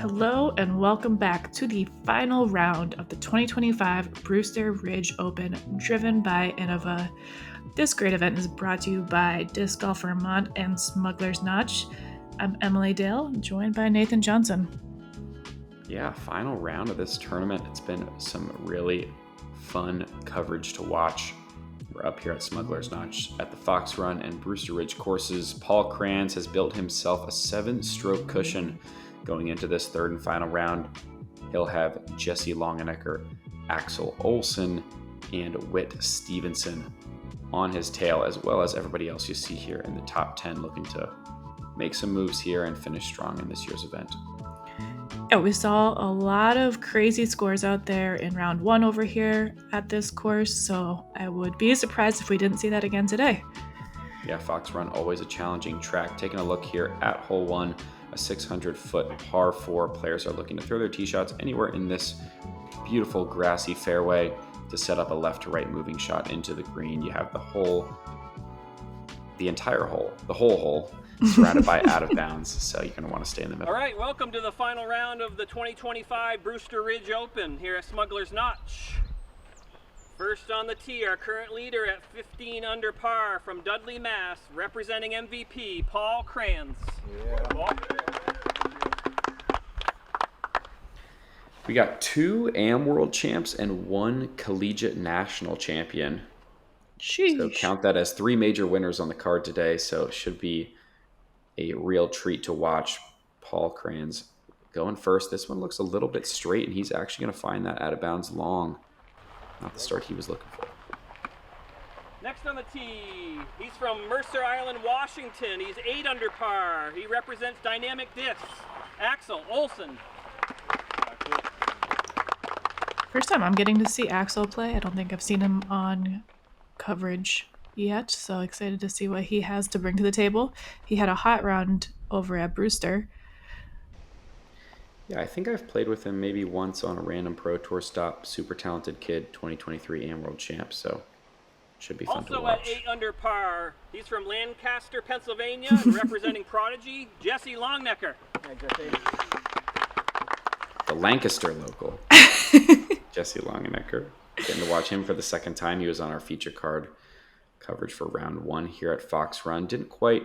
Hello and welcome back to the final round of the 2025 Brewster Ridge Open, driven by Innova. This great event is brought to you by Disc Golf Vermont and Smugglers Notch. I'm Emily Dale, joined by Nathan Johnson. Yeah, final round of this tournament. It's been some really fun coverage to watch. We're up here at Smugglers Notch at the Fox Run and Brewster Ridge courses. Paul Krans has built himself a 7-stroke cushion going into this third and final round. He'll have Jesse Longenecker, Axel, Olson, and Whit Stephenson on his tail, as well as everybody else you see here in the top 10 looking to make some moves here and finish strong in this year's event. Yeah, we saw a lot of crazy scores out there in round one over here at this course, so I would be surprised if we didn't see that again today. Yeah, Fox Run, always a challenging track. Taking a look here at hole one, a 600-foot par 4. Players are looking to throw their tee shots anywhere in this beautiful grassy fairway to set up a left to right moving shot into the green. You have the whole hole surrounded by out of bounds, so you're going to want to stay in the middle. All right, welcome to the final round of the 2025 Brewster Ridge Open here at Smugglers Notch. First on the tee, our current leader at 15 under par from Dudley, Mass, representing MVP, Paul Krans. We got 2 AM World Champs and 1 Collegiate National Champion. Sheesh. So count that as 3 major winners on the card today, so it should be a real treat to watch. Paul Krans going first. This one looks a little bit straight, and he's actually going to find that out of bounds long. Not the start he was looking for. Next on the tee, he's from Mercer Island, Washington. He's 8 under par. He represents Dynamic Discs. Axel, Olson. First time I'm getting to see Axel play. I don't think I've seen him on coverage yet, so excited to see what he has to bring to the table. He had a hot round over at Brewster. Yeah, I think I've played with him maybe once on a random Pro Tour stop. Super talented kid, 2023 AM World Champ, so should be fun to watch. Also at 8 under par, he's from Lancaster, Pennsylvania, and representing Prodigy, Jesse Longenecker. The Lancaster local, Jesse Longenecker. Getting to watch him for the second time. He was on our feature card coverage for round 1 here at Fox Run. Didn't quite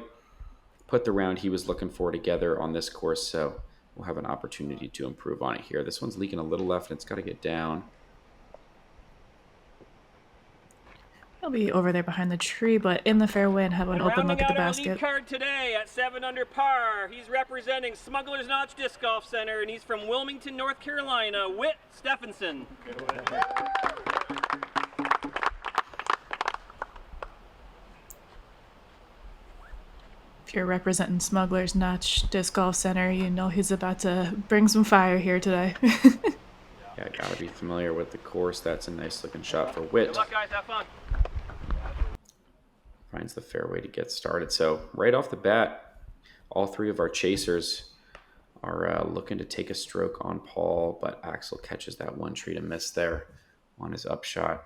put the round he was looking for together on this course, so we'll have an opportunity to improve on it here. This one's leaking a little left, and it's got to get down. He'll be over there behind the tree, but in the fairway and have an open look at the basket. Rounding out our lead card today at 7 under par, he's representing Smugglers Notch Disc Golf Center, and he's from Wilmington, North Carolina, Whit Stephenson. If you're representing Smugglers Notch Disc Golf Center, you know he's about to bring some fire here today. Yeah, I gotta be familiar with the course. That's a nice looking shot for Whit. Good luck, guys. Have fun. Finds the fairway to get started. So right off the bat, all 3 of our chasers are looking to take a stroke on Paul, but Axel catches that one tree to miss there on his upshot.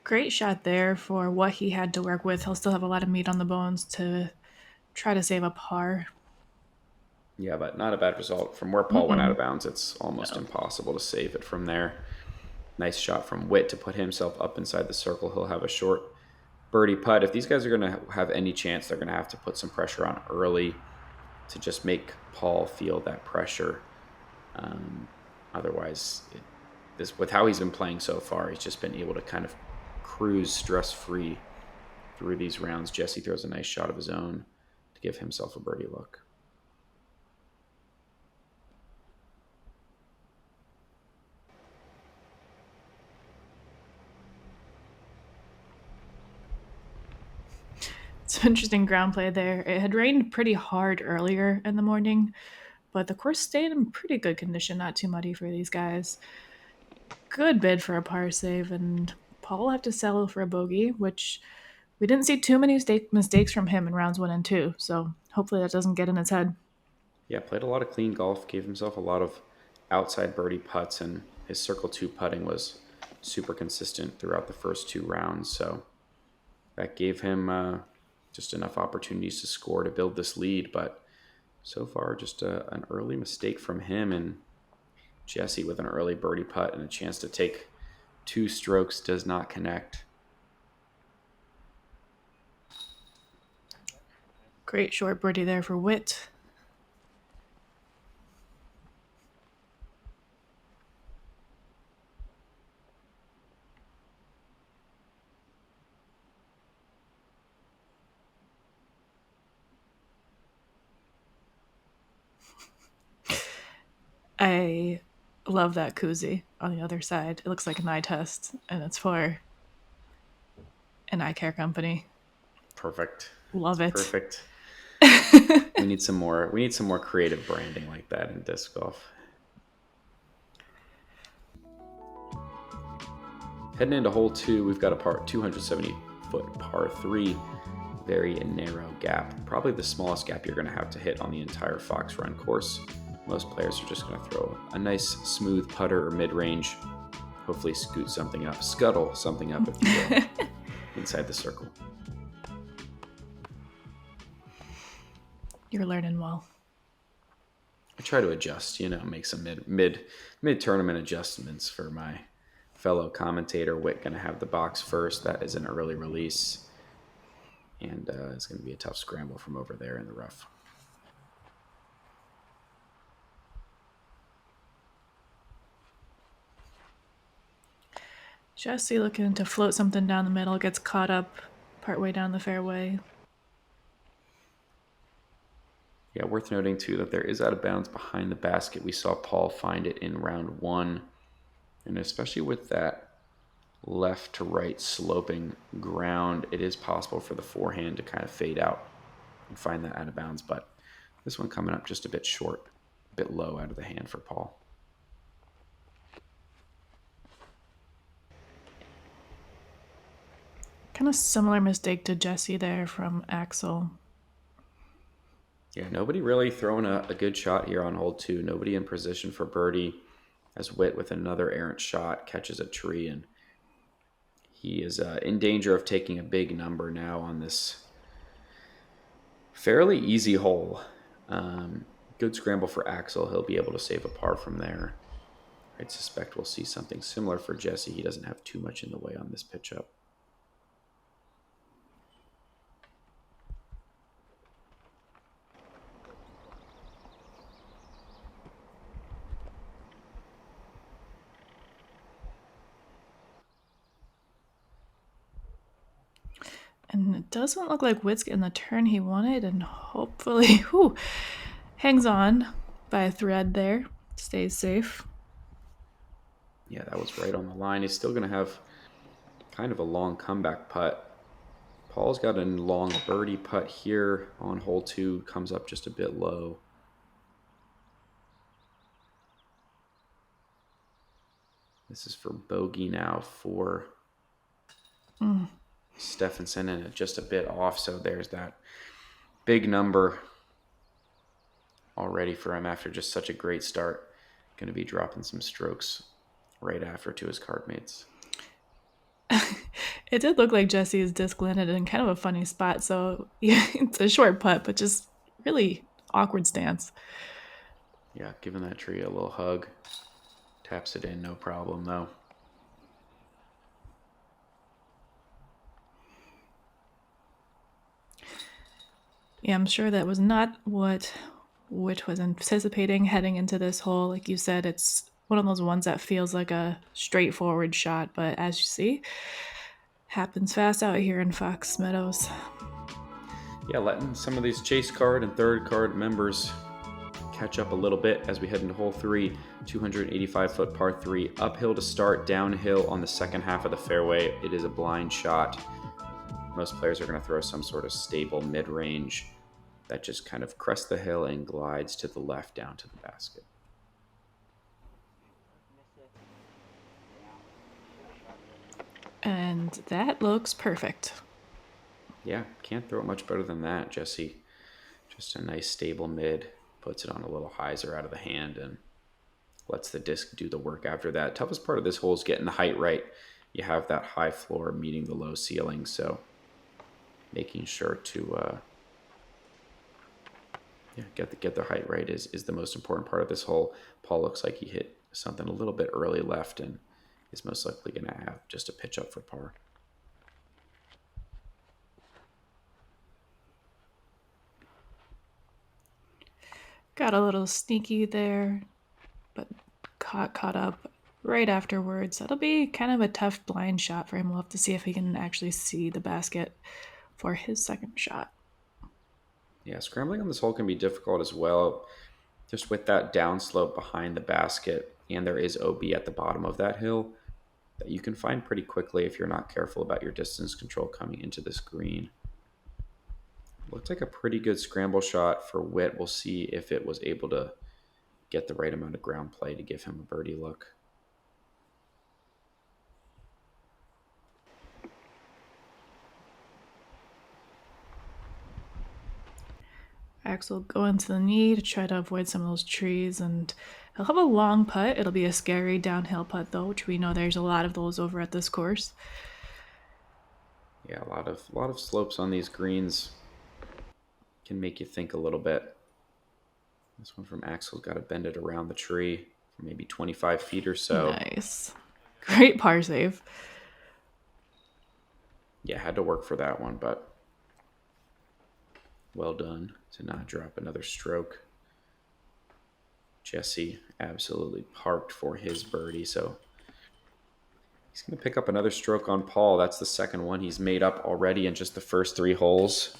Great shot there for what he had to work with. He'll still have a lot of meat on the bones to try to save a par. Yeah, but not a bad result. From where Paul went out of bounds, it's almost impossible to save it from there. Nice shot from Whit to put himself up inside the circle. He'll have a short birdie putt. If these guys are going to have any chance, they're going to have to put some pressure on early to just make Paul feel that pressure. Otherwise, with how he's been playing so far, he's just been able to kind of cruise stress-free through these rounds. Jesse throws a nice shot of his own to give himself a birdie look. It's interesting ground play there. It had rained pretty hard earlier in the morning, but the course stayed in pretty good condition, not too muddy for these guys. Good bid for a par save, and Paul will have to settle for a bogey, which we didn't see too many mistakes from him in rounds 1 and 2, so hopefully that doesn't get in his head. Yeah, played a lot of clean golf, gave himself a lot of outside birdie putts, and his circle 2 putting was super consistent throughout the first 2 rounds. So that gave him just enough opportunities to score to build this lead. But so far, just an early mistake from him, and Jesse with an early birdie putt and a chance to take 2 strokes does not connect. Great short birdie there for Whit. I love that koozie on the other side. It looks like an eye test, and it's for an eye care company. Perfect. Love it. Perfect. We need some more creative branding like that in disc golf. Heading into hole 2, we've got a 270-foot par 3, very narrow gap. Probably the smallest gap you're going to have to hit on the entire Fox Run course. Most players are just going to throw a nice smooth putter or mid-range, hopefully scuttle something up, if you will, inside the circle. You're learning well. I try to adjust, make some mid-tournament adjustments for my fellow commentator. Whit going to have the box first. That is an early release, and it's going to be a tough scramble from over there in the rough. Jesse looking to float something down the middle, gets caught up partway down the fairway. Yeah, worth noting too that there is out of bounds behind the basket. We saw Paul find it in round 1, and especially with that left to right sloping ground, it is possible for the forehand to kind of fade out and find that out of bounds. But this one coming up just a bit short, a bit low out of the hand for Paul. Kind of similar mistake to Jesse there from Axel. Yeah, nobody really throwing a good shot here on hole 2. Nobody in position for birdie, as Whit with another errant shot catches a tree, and he is in danger of taking a big number now on this fairly easy hole. Good scramble for Axel. He'll be able to save a par from there. I suspect we'll see something similar for Jesse. He doesn't have too much in the way on this pitch up. And it doesn't look like Whit's getting the turn he wanted, and hopefully hangs on by a thread there. Stays safe. Yeah, that was right on the line. He's still going to have kind of a long comeback putt. Paul's got a long birdie putt here on hole 2. Comes up just a bit low. This is for bogey now for Stephenson, and just a bit off. So there's that big number already for him after just such a great start. Going to be dropping some strokes right after to his card mates. It did look like Jesse's disc landed in kind of a funny spot. So yeah, it's a short putt, but just really awkward stance. Yeah, giving that tree a little hug. Taps it in, no problem though. Yeah, I'm sure that was not what Whit was anticipating heading into this hole. Like you said, it's one of those ones that feels like a straightforward shot, but as you see, happens fast out here in Fox Meadows. Yeah, letting some of these chase card and third card members catch up a little bit as we head into hole 3, 285-foot par 3, uphill to start, downhill on the second half of the fairway. It is a blind shot. Most players are going to throw some sort of stable mid-range that just kind of crests the hill and glides to the left down to the basket. And that looks perfect. Yeah, can't throw it much better than that, Jesse. Just a nice stable mid, puts it on a little hyzer out of the hand, and lets the disc do the work after that. Toughest part of this hole is getting the height right. You have that high floor meeting the low ceiling, so making sure to get the height right is the most important part of this hole. Paul looks like he hit something a little bit early left and is most likely going to have just a pitch up for par. Got a little sneaky there, but caught up right afterwards. That'll be kind of a tough blind shot for him. We'll have to see if he can actually see the basket for his second shot. Yeah, scrambling on this hole can be difficult as well, just with that downslope behind the basket, and there is OB at the bottom of that hill that you can find pretty quickly if you're not careful about your distance control coming into this green. Looked like a pretty good scramble shot for Whit. We'll see if it was able to get the right amount of ground play to give him a birdie look. Axel going to the knee to try to avoid some of those trees, and he'll have a long putt. It'll be a scary downhill putt, though, which we know there's a lot of those over at this course. Yeah, a lot of slopes on these greens can make you think a little bit. This one from Axel's got to bend it around the tree for maybe 25 feet or so. Nice. Great par save. Yeah, had to work for that one, but well done to not drop another stroke. Jesse absolutely parked for his birdie, so he's going to pick up another stroke on Paul. That's the second one he's made up already in just the first 3 holes.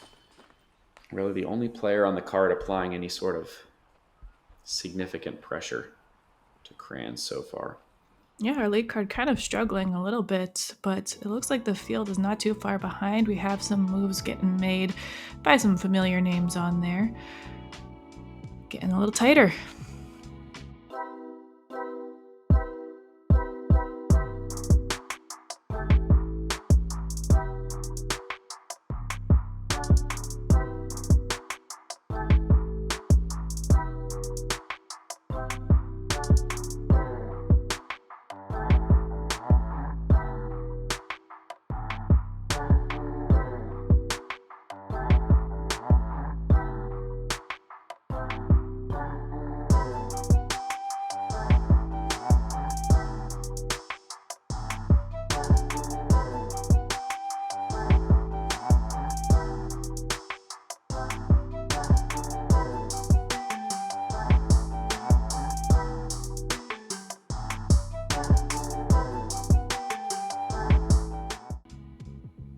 Really the only player on the card applying any sort of significant pressure to Krans so far. Yeah, our lead card kind of struggling a little bit, but it looks like the field is not too far behind. We have some moves getting made by some familiar names on there. Getting a little tighter.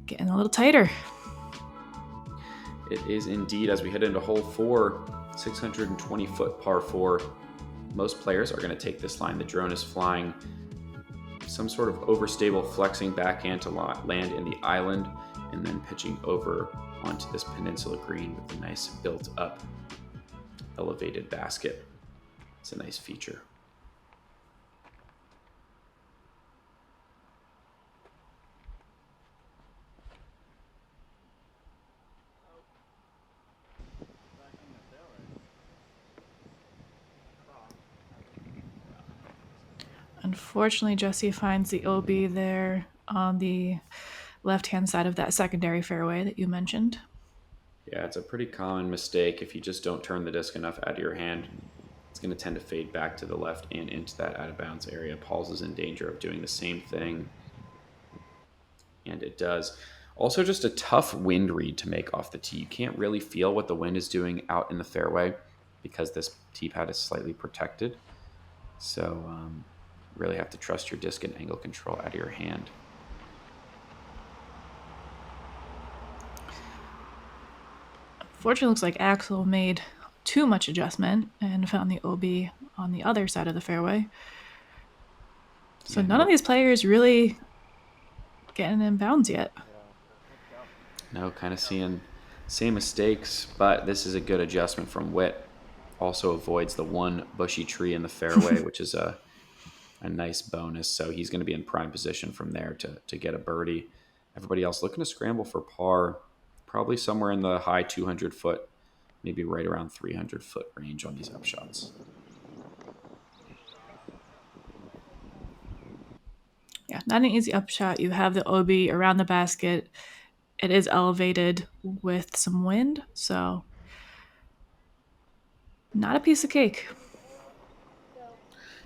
Getting a little tighter. It is indeed, as we head into hole 4, 620-foot par 4. Most players are going to take this line. The drone is flying some sort of overstable flexing backhand to land in the island and then pitching over onto this peninsula green with a nice built-up elevated basket. It's a nice feature. Unfortunately, Jesse finds the OB there on the left-hand side of that secondary fairway that you mentioned. Yeah, it's a pretty common mistake. If you just don't turn the disc enough out of your hand, it's going to tend to fade back to the left and into that out-of-bounds area. Paul's is in danger of doing the same thing, and it does. Also, just a tough wind read to make off the tee. You can't really feel what the wind is doing out in the fairway because this tee pad is slightly protected. So, really have to trust your disc and angle control out of your hand. Unfortunately, looks like Axel made too much adjustment and found the OB on the other side of the fairway. So none of these players really getting in bounds yet. No, kind of seeing same mistakes, but this is a good adjustment from Whit. Also avoids the one bushy tree in the fairway, which is a nice bonus. So he's going to be in prime position from there to get a birdie. Everybody else looking to scramble for par, probably somewhere in the high 200-foot, maybe right around 300-foot range on these upshots. Not an easy upshot. You have the OB around the basket. It is elevated with some wind, so not a piece of cake.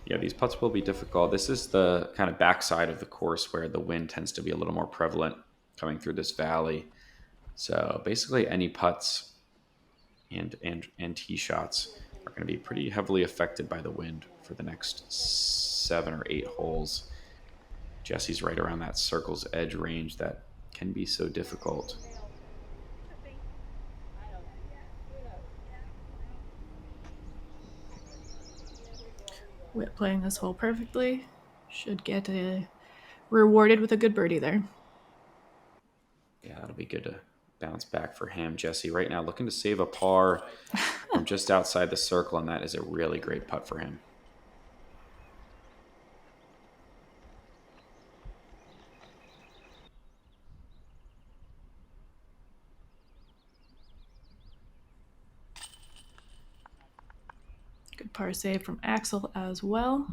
Yeah, these putts will be difficult. This is the kind of backside of the course where the wind tends to be a little more prevalent coming through this valley. So basically any putts and tee shots are going to be pretty heavily affected by the wind for the next 7 or 8 holes. Jesse's right around that circle's edge range that can be so difficult. Whit playing this hole perfectly. Should get rewarded with a good birdie there. Yeah, that'll be good to bounce back for him. Jesse right now looking to save a par from just outside the circle, and that is a really great putt for him. Good par save from Axel as well.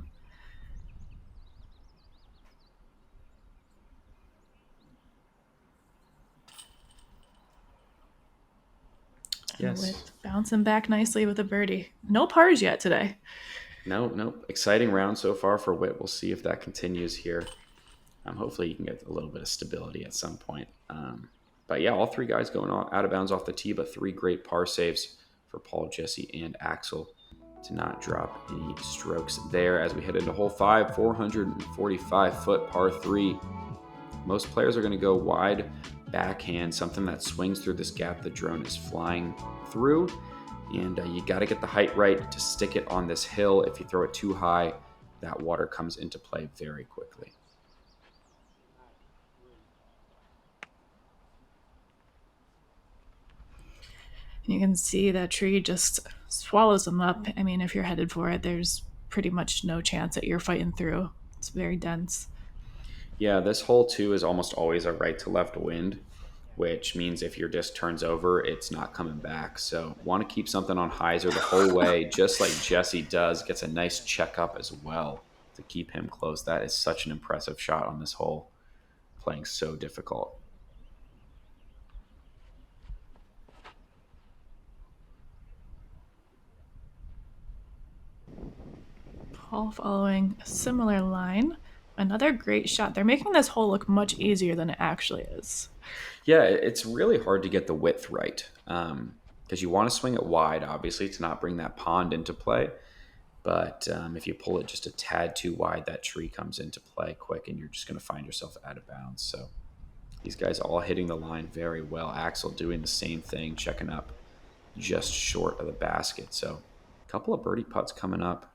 Yes. With bouncing back nicely with a birdie. No pars yet today. No. Exciting round so far for Whit. We'll see if that continues here. Hopefully you can get a little bit of stability at some point. But yeah, all 3 guys going out of bounds off the tee, but 3 great par saves for Paul, Jesse, and Axel to not drop any strokes there as we head into hole 5, 445-foot par 3. Most players are going to go wide backhand, something that swings through this gap the drone is flying through. And you got to get the height right to stick it on this hill. If you throw it too high, that water comes into play very quickly. You can see that tree just swallows them up. I mean, if you're headed for it, there's pretty much no chance that you're fighting through. It's very dense. Yeah, this hole too is almost always a right to left wind, which means if your disc turns over, it's not coming back. So want to keep something on hyzer the whole way, just like Jesse does. Gets a nice checkup as well to keep him close. That is such an impressive shot on this hole, playing so difficult. Paul following a similar line. Another great shot. They're making this hole look much easier than it actually is. Yeah, it's really hard to get the width right because you want to swing it wide, obviously, to not bring that pond into play. But if you pull it just a tad too wide, that tree comes into play quick and you're just going to find yourself out of bounds. So these guys all hitting the line very well. Axel doing the same thing, checking up just short of the basket. So a couple of birdie putts coming up.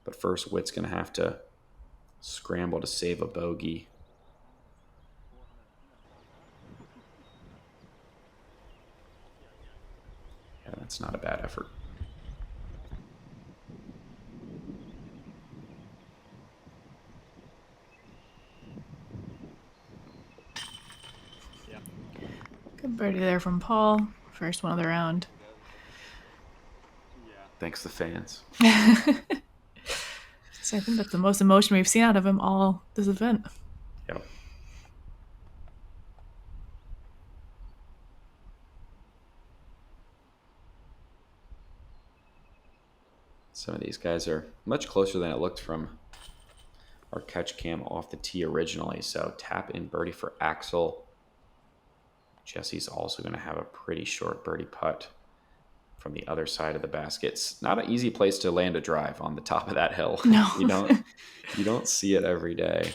But first, Whit's going to have to scramble to save a bogey. Yeah, that's not a bad effort. Good birdie there from Paul. First one of the round. Thanks, the fans. So I think that's the most emotion we've seen out of him all this event. Yep. Some of these guys are much closer than it looked from our catch cam off the tee originally. So tap in birdie for Axel. Jesse's also going to have a pretty short birdie putt from the other side of the basket. It's not an easy place to land a drive on the top of that hill. No. you don't see it every day.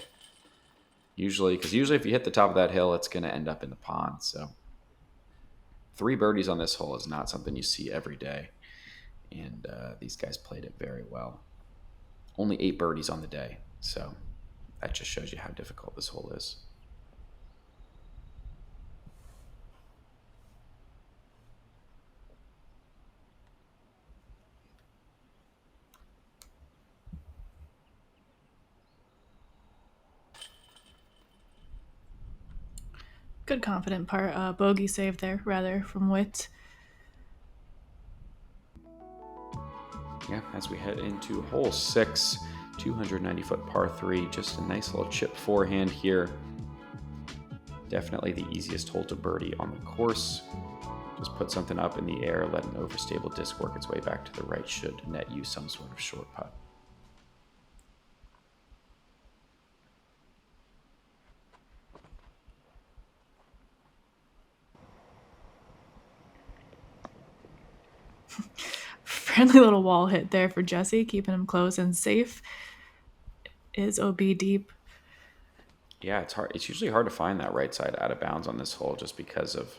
Usually if you hit the top of that hill, it's going to end up in the pond. So 3 birdies on this hole is not something you see every day. And these guys played it very well. Only 8 birdies on the day. So that just shows you how difficult this hole is. Good confident bogey save there, rather, from Whit. Yeah, as we head into hole 6, 290-foot par 3. Just a nice little chip forehand here. Definitely the easiest hole to birdie on the course. Just put something up in the air, let an overstable disc work its way back to the right, should net you some sort of short putt. Friendly little wall hit there for Jesse, keeping him close and safe. Is OB deep? Yeah, it's hard. It's usually hard to find that right side out of bounds on this hole just because of,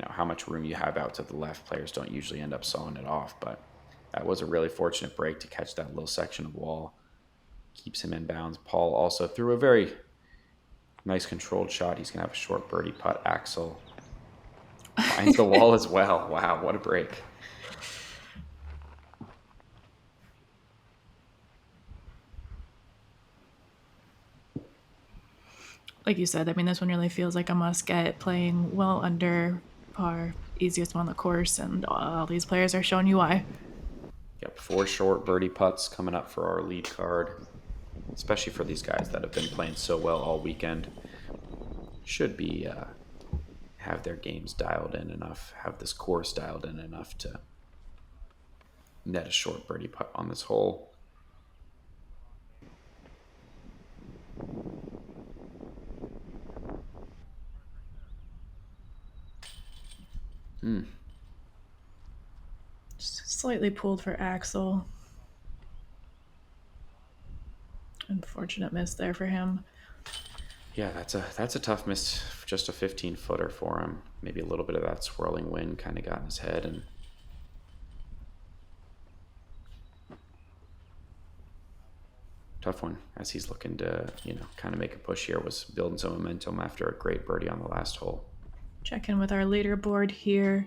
how much room you have out to the left. Players don't usually end up sawing it off, but that was a really fortunate break to catch that little section of wall. Keeps him in bounds. Paul also threw a very nice controlled shot. He's going to have a short birdie putt. Axel finds the wall as well. Wow, what a break. Like you said, this one really feels like a must-get, playing well under par, easiest one on the course, and all these players are showing you why. Yep, 4 short birdie putts coming up for our lead card, especially for these guys that have been playing so well all weekend. Should be have their games dialed in enough, have this course dialed in enough to net a short birdie putt on this hole. Slightly pulled for Axel. Unfortunate miss there for him. Yeah, that's a tough miss. Just a 15-footer for him. Maybe a little bit of that swirling wind kind of got in his head, and tough one as he's looking to kind of make a push here. Was building some momentum after a great birdie on the last hole. Check in with our leaderboard here.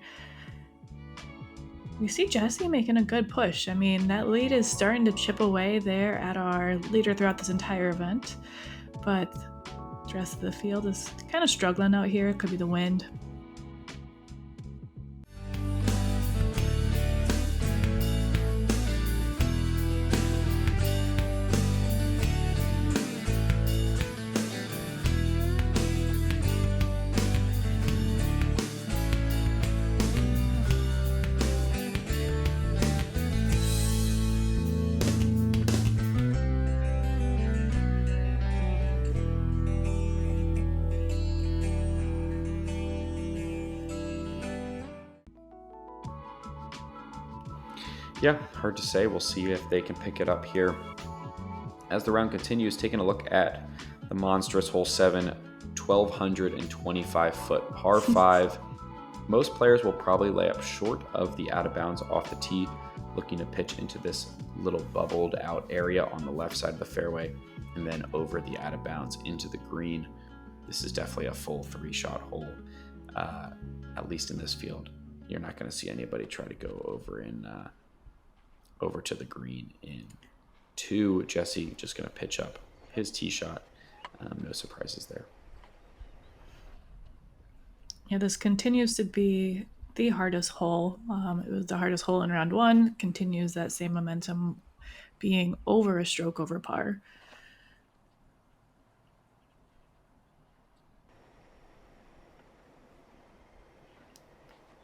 We see Jesse making a good push. That lead is starting to chip away there at our leader throughout this entire event, but the rest of the field is kind of struggling out here. It could be the wind. Yeah, hard to say. We'll see if they can pick it up here. As the round continues, taking a look at the monstrous hole 7, 1,225-foot par 5. Most players will probably lay up short of the out of bounds off the tee, looking to pitch into this little bubbled out area on the left side of the fairway, and then over the out of bounds into the green. This is definitely a full 3-shot hole, at least in this field. You're not going to see anybody try to go over to the green in 2. Jesse just going to pitch up his tee shot. No surprises there. Yeah, this continues to be the hardest hole. It was the hardest hole in round 1. Continues that same momentum, being over a stroke over par.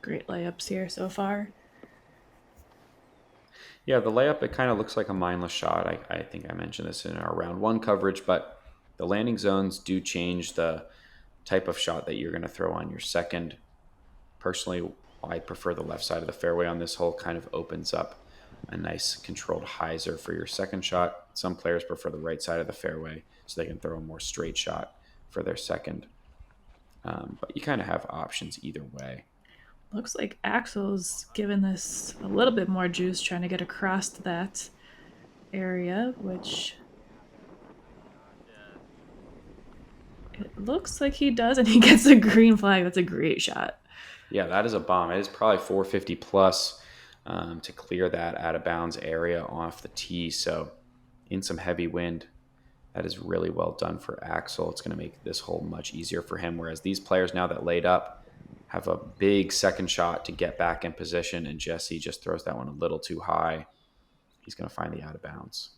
Great layups here so far. Yeah, the layup, it kind of looks like a mindless shot. I think I mentioned this in our round 1 coverage, but the landing zones do change the type of shot that you're going to throw on your second. Personally, I prefer the left side of the fairway on this hole. Kind of opens up a nice controlled hyzer for your second shot. Some players prefer the right side of the fairway so they can throw a more straight shot for their second. But you kind of have options either way. Looks like Axel's given this a little bit more juice, trying to get across to that area, which it looks like he does, and he gets a green flag. That's a great shot. Yeah, that is a bomb. It is probably 450 plus to clear that out of bounds area off the tee. So in some heavy wind, that is really well done for Axel. It's going to make this hole much easier for him, whereas these players now that laid up have a big second shot to get back in position, and Jesse just throws that one a little too high. He's going to find the out of bounds.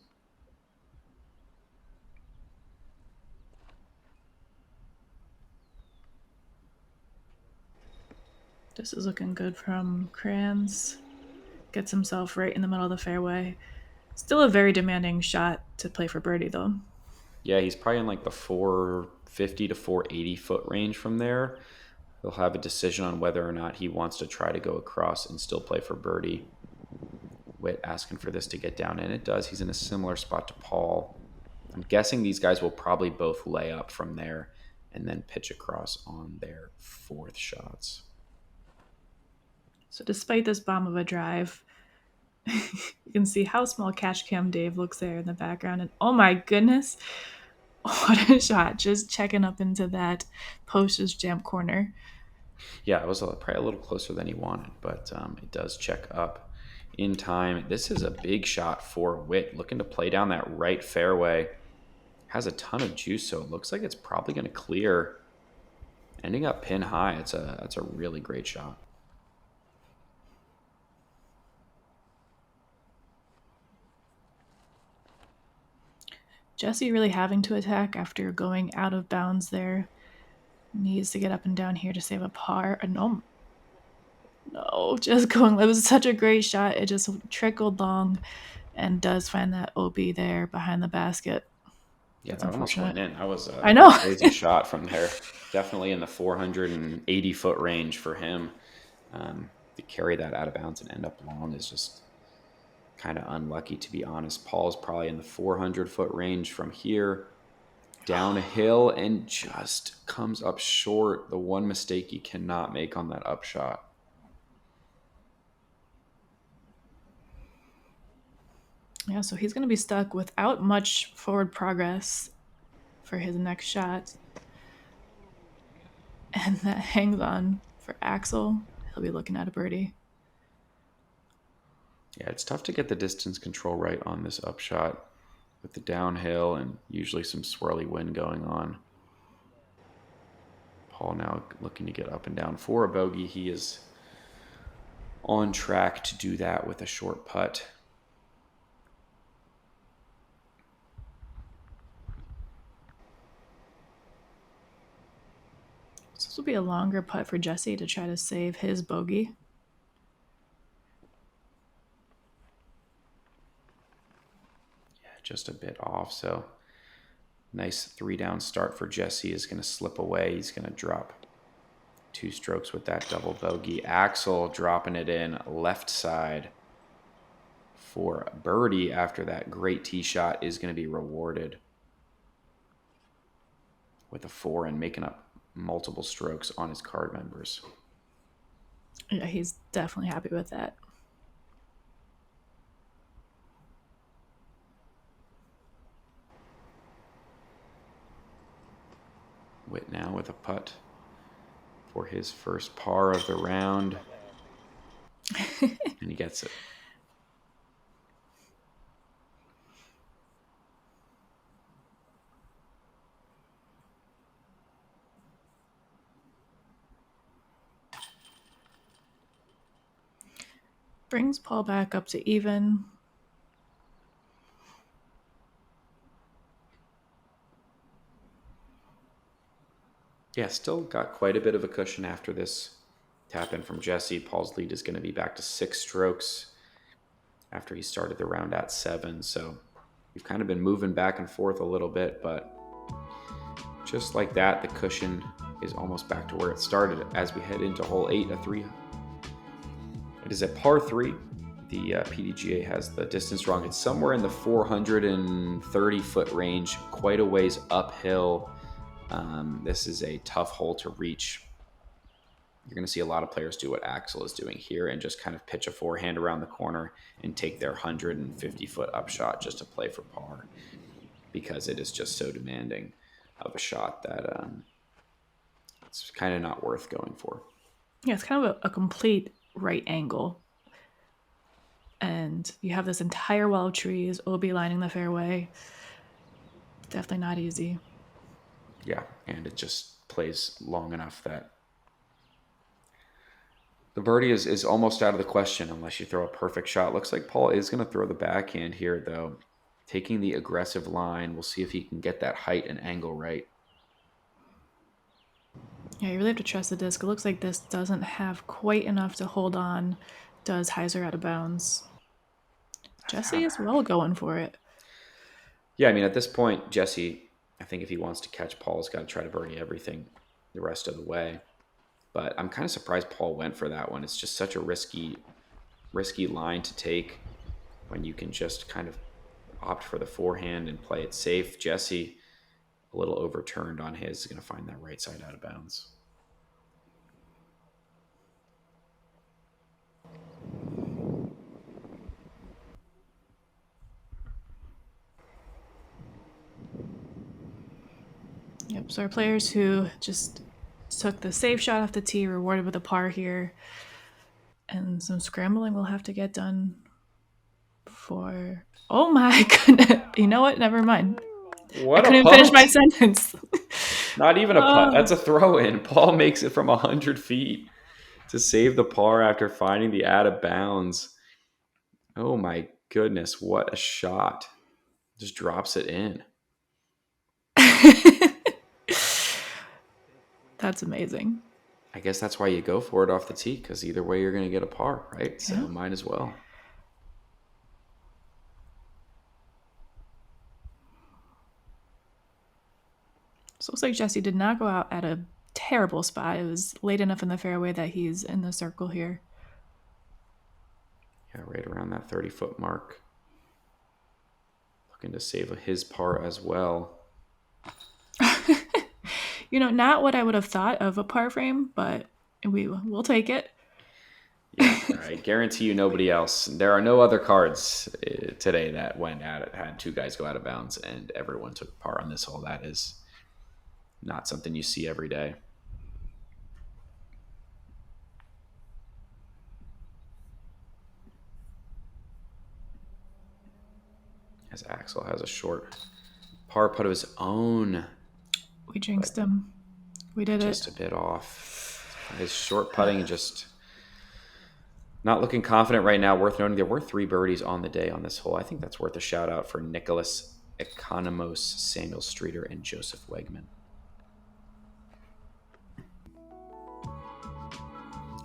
This is looking good from Krans. Gets himself right in the middle of the fairway. Still a very demanding shot to play for birdie, though. Yeah, he's probably in like the 450 to 480 foot range from there. He'll have a decision on whether or not he wants to try to go across and still play for birdie. Whit asking for this to get down, and it does. He's in a similar spot to Paul. I'm guessing these guys will probably both lay up from there and then pitch across on their fourth shots. So despite this bomb of a drive, you can see how small Cash Cam Dave looks there in the background. And oh my goodness, what a shot. Just checking up into that post's jam corner. Yeah, it was probably a little closer than he wanted, but it does check up in time. This is a big shot for Whit, looking to play down that right fairway. Has a ton of juice, so it looks like it's probably going to clear. Ending up pin high, that's a really great shot. Jesse really having to attack after going out of bounds there. Needs to get up and down here to save a par. No, just going. It was such a great shot. It just trickled long and does find that OB there behind the basket. Yeah, that almost went in. That was I know. Crazy shot from there. Definitely in the 480 foot range for him. To carry that out of bounds and end up long is just kind of unlucky, to be honest. Paul's probably in the 400 foot range from here. Down a hill and just comes up short. The one mistake you cannot make on that upshot. Yeah, so he's going to be stuck without much forward progress for his next shot. And that hangs on for Axel. He'll be looking at a birdie. Yeah, it's tough to get the distance control right on this upshot with the downhill and usually some swirly wind going on. Paul now looking to get up and down for a bogey. He is on track to do that with a short putt. So this will be a longer putt for Jesse to try to save his bogey. Just a bit off, so nice 3-down start for Jesse is going to slip away. He's going to drop 2 strokes with that double bogey. Axel dropping it in left side for birdie after that great tee shot is going to be rewarded with a 4 and making up multiple strokes on his card members. Yeah, he's definitely happy with that. Whit now with a putt for his first par of the round. And he gets it. Brings Paul back up to even. Yeah, still got quite a bit of a cushion after this tap in from Jesse. Paul's lead is going to be back to 6 strokes after he started the round at 7. So we've kind of been moving back and forth a little bit, but just like that, the cushion is almost back to where it started as we head into hole 8, a 3. It is a par 3. The PDGA has the distance wrong. It's somewhere in the 430 foot range, quite a ways uphill. This is a tough hole to reach. You're going to see a lot of players do what Axel is doing here and just kind of pitch a forehand around the corner and take their 150 foot upshot just to play for par, because it is just so demanding of a shot that it's kind of not worth going for. Yeah, it's kind of a complete right angle. And you have this entire wall of trees, OB lining the fairway. Definitely not easy. Yeah, and it just plays long enough that the birdie is almost out of the question unless you throw a perfect shot. Looks like Paul is going to throw the backhand here, though. Taking the aggressive line. We'll see if he can get that height and angle right. Yeah, you really have to trust the disc. It looks like this doesn't have quite enough to hold on. Does Heiser out of bounds. Jesse is well going for it. Yeah, I mean, at this point, Jesse, I think if he wants to catch Paul, he's got to try to birdie everything the rest of the way. But I'm kind of surprised Paul went for that one. It's just such a risky line to take when you can just kind of opt for the forehand and play it safe. Jesse, a little overturned on his, is going to find that right side out of bounds. Yep, so our players who just took the safe shot off the tee rewarded with a par here. And some scrambling will have to get done before... Oh my goodness. You know what? Never mind. I couldn't even finish my sentence. Not even a putt. That's a throw-in. Paul makes it from 100 feet to save the par after finding the out of bounds. Oh my goodness, what a shot. Just drops it in. That's amazing. I guess that's why you go for it off the tee, because either way you're going to get a par, right? So might as well. So it looks like Jesse did not go out at a terrible spot. It was late enough in the fairway that he's in the circle here. Yeah, right around that 30-foot mark. Looking to save his par as well. You know, not what I would have thought of a par frame, but we'll take it. Yeah, I guarantee you nobody else. There are no other cards today that went at it, had two guys go out of bounds, and everyone took par on this hole. That is not something you see every day. As Axel has a short par putt of his own. We jinxed him. We did just it. Just a bit off. His short putting just not looking confident right now. Worth noting, there were 3 birdies on the day on this hole. I think that's worth a shout out for Nicholas Economos, Samuel Streeter, and Joseph Wegman.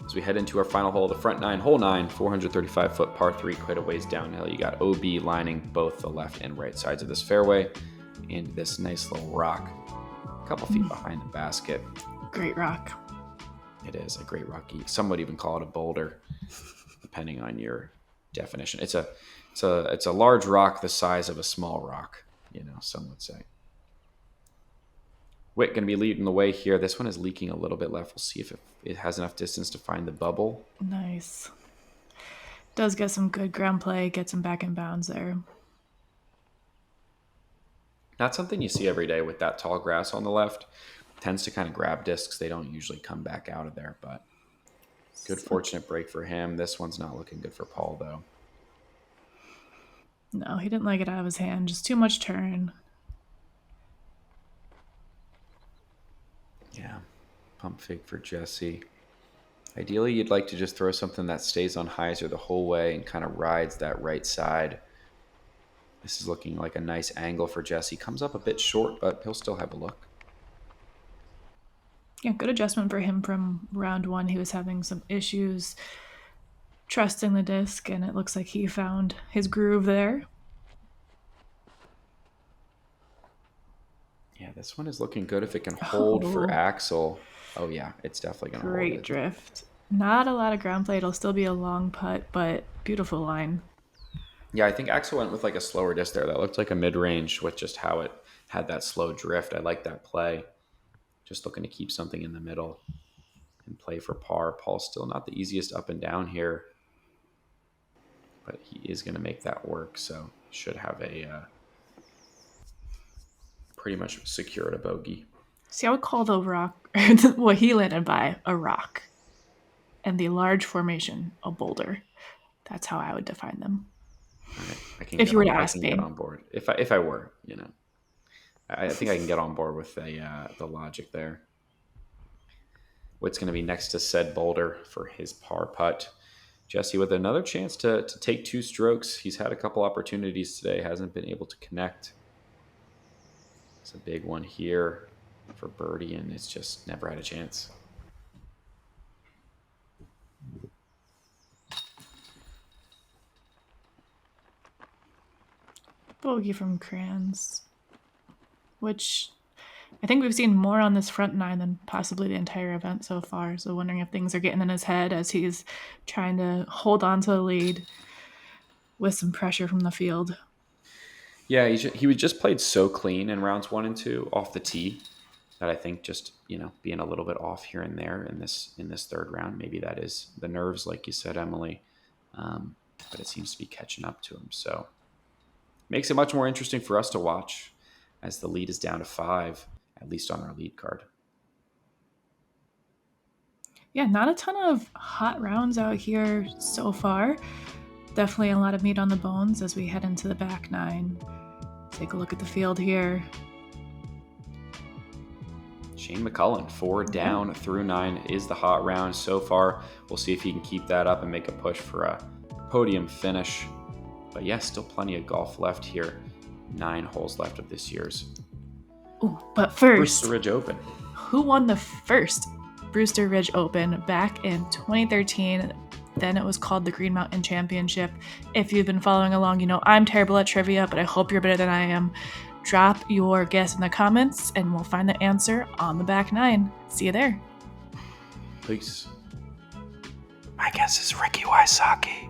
As we head into our final hole, the front 9, hole 9, 435-foot par 3, quite a ways downhill. You got OB lining both the left and right sides of this fairway, and this nice little rock, a couple feet behind the basket. Great rock. It is a great rock. Some would even call it a boulder, depending on your definition. It's a large rock the size of a small rock, some would say. Whit going to be leading the way here. This one is leaking a little bit left. We'll see if it has enough distance to find the bubble. Nice. Does get some good ground play, gets him back in bounds there. Not something you see every day with that tall grass on the left. Tends to kind of grab discs. They don't usually come back out of there, but good fortunate break for him. This one's not looking good for Paul, though. No, he didn't like it out of his hand. Just too much turn. Yeah, pump fake for Jesse. Ideally, you'd like to just throw something that stays on Heiser the whole way and kind of rides that right side. This is looking like a nice angle for Jesse. Comes up a bit short, but he'll still have a look. Yeah, good adjustment for him from round 1. He was having some issues trusting the disc, and it looks like he found his groove there. Yeah, this one is looking good if it can hold for Axel. Oh, yeah, it's definitely going to hold it. Great drift. Not a lot of ground play. It'll still be a long putt, but beautiful line. Yeah, I think Axel went with like a slower disc there. That looked like a mid-range with just how it had that slow drift. I like that play. Just looking to keep something in the middle and play for par. Paul's still not the easiest up and down here, but he is going to make that work. So should have a pretty much secured a bogey. See, I would call the rock, what he landed by, a rock, and the large formation a boulder. That's how I would define them. Right. If you were to ask me, get on board. If I were, I think I can get on board with the logic there. Whit's going to be next to said boulder for his par putt. Jesse with another chance to take 2 strokes. He's had a couple opportunities today, hasn't been able to connect. It's a big one here. for birdie, and it's just never had a chance. Bogey from Krans, which I think we've seen more on this front nine than possibly the entire event so far. So wondering if things are getting in his head as he's trying to hold on to the lead with some pressure from the field. Yeah, he was just played so clean in rounds 1 and 2 off the tee that I think just, being a little bit off here and there in this third round, maybe that is the nerves, like you said, Emily. But it seems to be catching up to him. So makes it much more interesting for us to watch as the lead is down to 5, at least on our lead card. Yeah, not a ton of hot rounds out here so far. Definitely a lot of meat on the bones as we head into the back nine. Take a look at the field here. Shane McCullen, 4 down through 9 is the hot round so far. We'll see if he can keep that up and make a push for a podium finish. But yeah, still plenty of golf left here. 9 holes left of this year's but first, Brewster Ridge Open. Who won the first Brewster Ridge Open back in 2013? Then it was called the Green Mountain Championship. If you've been following along, you know I'm terrible at trivia, but I hope you're better than I am. Drop your guess in the comments, and we'll find the answer on the back nine. See you there. Peace. My guess is Ricky Wysocki.